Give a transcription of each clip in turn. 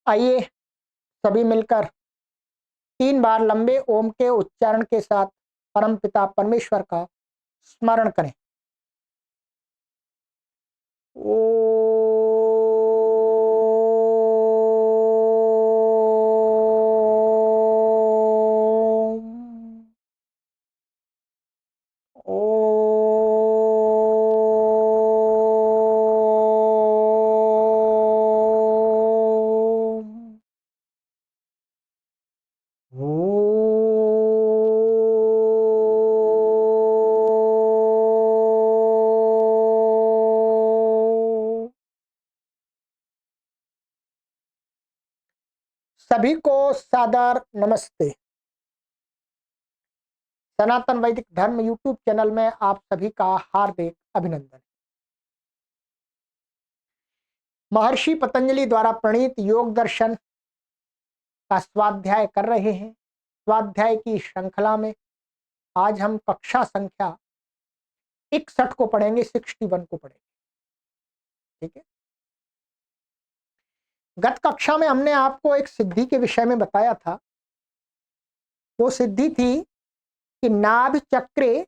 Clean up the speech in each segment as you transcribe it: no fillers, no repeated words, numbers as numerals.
आइए सभी मिलकर 3 बार लंबे ओम के उच्चारण के साथ परम पिता परमेश्वर का स्मरण करें। ओ सभी को सादर नमस्ते। सनातन वैदिक धर्म यूट्यूब चैनल में आप सभी का हार्दिक अभिनंदन। महर्षि पतंजलि द्वारा प्रणीत योग दर्शन का स्वाध्याय कर रहे हैं। स्वाध्याय की श्रृंखला में आज हम कक्षा संख्या 61 को पढ़ेंगे, 61 को पढ़ेंगे। ठीक है। गत कक्षा में हमने आपको एक सिद्धि के विषय में बताया था। वो सिद्धि थी कि नाभि चक्रे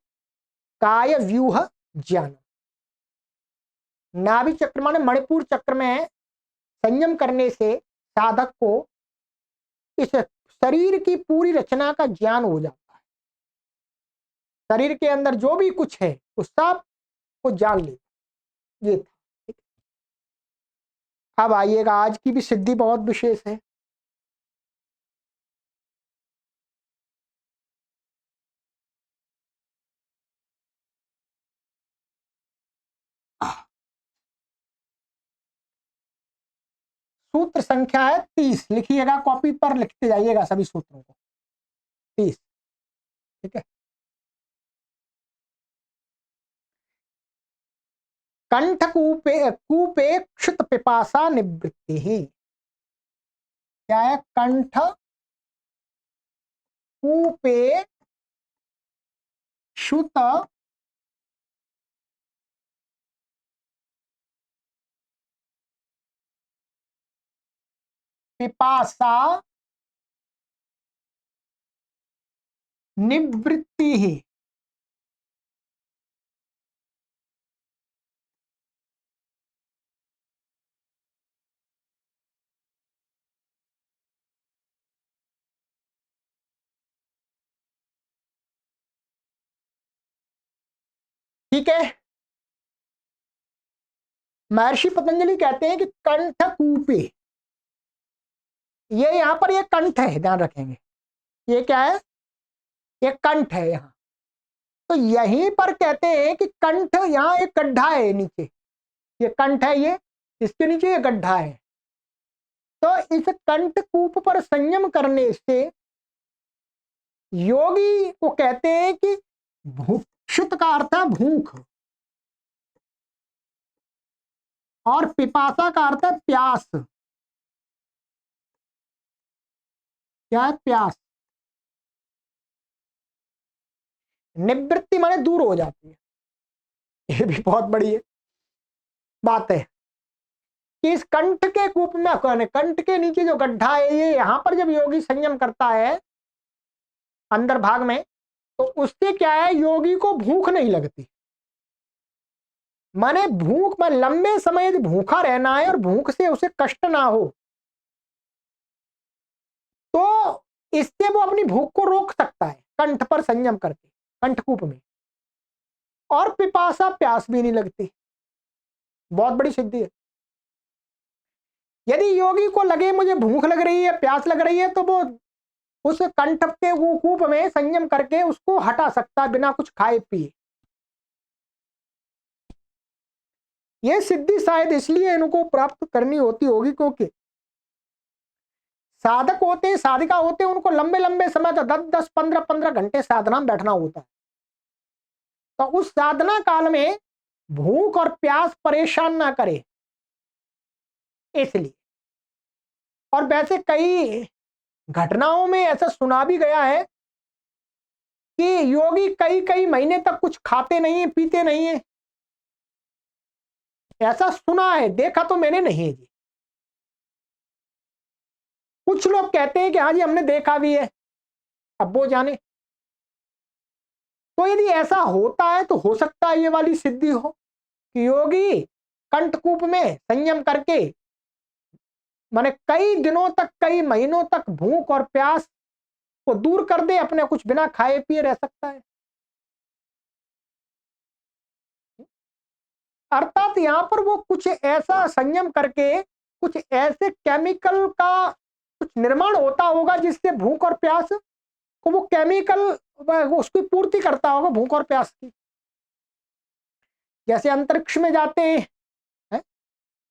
काय व्यूह ज्ञान। नाभि चक्र माने मणिपुर चक्र में संयम करने से साधक को इस शरीर की पूरी रचना का ज्ञान हो जाता है। शरीर के अंदर जो भी कुछ है उस सब को जान लेता। ये था। अब आइएगा, आज की भी सिद्धि बहुत विशेष है। सूत्र संख्या है 30। लिखिएगा, कॉपी पर लिखते जाइएगा सभी सूत्रों को। 30। ठीक है। कंठ कूपे कूपे क्षुत पिपासा निवृत्ति ही। क्या है? कंठ कूपे क्षुत पिपासा निवृत्ति ही। ठीक है। महर्षि पतंजलि कहते हैं कि कंठ कूपे, ये यहां पर ये कंठ है, ध्यान रखेंगे। ये क्या है? ये कंठ है यहां। तो यहीं पर कहते हैं कि कंठ, यहां एक गड्ढा है नीचे। ये कंठ है, ये इसके नीचे ये गड्ढा है। तो इस कंठ कूप पर संयम करने से योगी को कहते हैं कि क्षुत का अर्थ है भूख, और पिपासा का अर्थ है प्यास। क्या है? प्यास। निवृत्ति माने दूर हो जाती है। ये भी बहुत बड़ी है बात है कि इस कंठ के कूप में, कंठ के नीचे जो गड्ढा है, ये यहां पर जब योगी संयम करता है अंदर भाग में, तो उससे क्या है, योगी को भूख नहीं लगती। माने भूख में लंबे समय यदि भूखा रहना है और भूख से उसे कष्ट ना हो, तो इससे वो अपनी भूख को रोक सकता है कंठ पर संयम करके, कंठकूप में। और पिपासा, प्यास भी नहीं लगती। बहुत बड़ी सिद्धि है। यदि योगी को लगे मुझे भूख लग रही है, प्यास लग रही है, तो वो उस कंठ के वो कूप में संयम करके उसको हटा सकता है बिना कुछ खाए पिए। यह सिद्धि शायद इसलिए इनको प्राप्त करनी होती होगी क्योंकि साधक होते हैं, साधिका होते हैं, उनको लंबे लंबे समय तक 10-10, 15-15 घंटे साधना में बैठना होता है। तो उस साधना काल में भूख और प्यास परेशान ना करे, इसलिए। और वैसे कई घटनाओं में ऐसा सुना भी गया है कि योगी कई कई महीने तक कुछ खाते नहीं है, पीते नहीं है। ऐसा सुना है, देखा तो मैंने नहीं है जी। कुछ लोग कहते हैं कि हाँ जी हमने देखा भी है, अब वो जाने। तो यदि ऐसा होता है तो हो सकता है ये वाली सिद्धि हो कि योगी कंठकूप में संयम करके माने कई दिनों तक, कई महीनों तक भूख और प्यास को दूर कर दे, अपने कुछ बिना खाए पिए रह सकता है। अर्थात यहां पर वो कुछ ऐसा संयम करके कुछ ऐसे केमिकल का कुछ निर्माण होता होगा जिससे भूख और प्यास को वो केमिकल उसकी पूर्ति करता होगा, भूख और प्यास की। जैसे अंतरिक्ष में जाते हैं, है?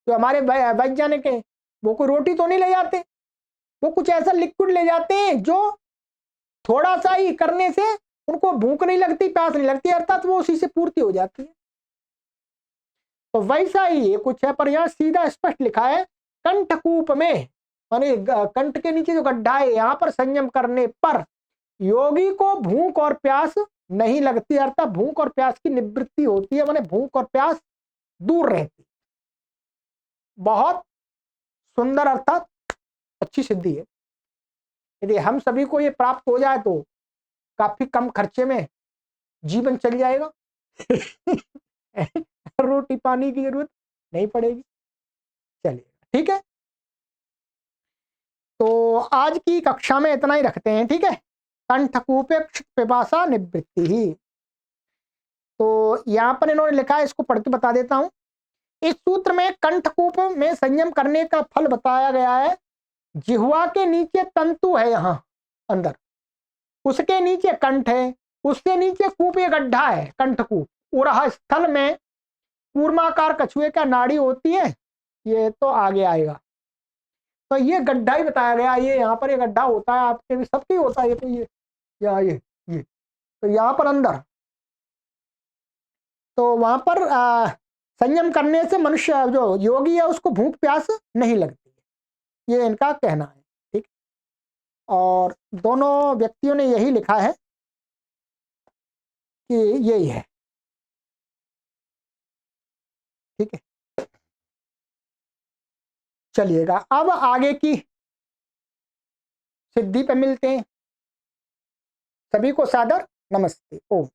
जो हमारे वैज्ञानिक हैं, वो कोई रोटी तो नहीं ले जाते, वो कुछ ऐसा लिक्विड ले जाते हैं जो थोड़ा सा ही करने से उनको भूख नहीं लगती, प्यास नहीं लगती, अर्थात वो उसी से पूर्ति हो जाती है। तो वैसा ही ये कुछ है, पर यहां सीधा स्पष्ट लिखा है कंठकूप में, माने कंठ के नीचे जो गड्ढा है यहां पर संयम करने पर योगी को भूख और प्यास नहीं लगती, अर्थात भूख और प्यास की निवृत्ति होती है, माने भूख और प्यास दूर रहती। बहुत सुंदर अर्थात अच्छी सिद्धि है। यदि हम सभी को ये प्राप्त हो जाए तो काफी कम खर्चे में जीवन चल जाएगा। रोटी पानी की जरूरत नहीं पड़ेगी। चलिए ठीक है, तो आज की कक्षा में इतना ही रखते हैं, ठीक है। कंठकूपे पिपासा निवृत्ति ही, तो यहां पर इन्होंने लिखा है, इसको पढ़ के बता देता हूं। इस सूत्र में कंठकूप में संयम करने का फल बताया गया है। जिह्वा के नीचे तंतु है, यहां अंदर, उसके नीचे कंठ है, उससे नीचे कूप, ये गड्ढा है कंठकूप। उरह स्थल में कूर्माकार कछुए का नाड़ी होती है, ये तो आगे आएगा। तो ये गड्ढा ही बताया गया, ये यहाँ पर ये गड्ढा होता है, आपके भी सबके होता है, ये तो ये तो यहाँ पर अंदर, तो वहां पर संयम करने से मनुष्य जो योगी है उसको भूख प्यास नहीं लगती है, ये इनका कहना है, ठीक। और दोनों व्यक्तियों ने यही लिखा है कि यही है, ठीक है। चलिएगा अब आगे की सिद्धि पे मिलते हैं। सभी को सादर नमस्ते। ओम।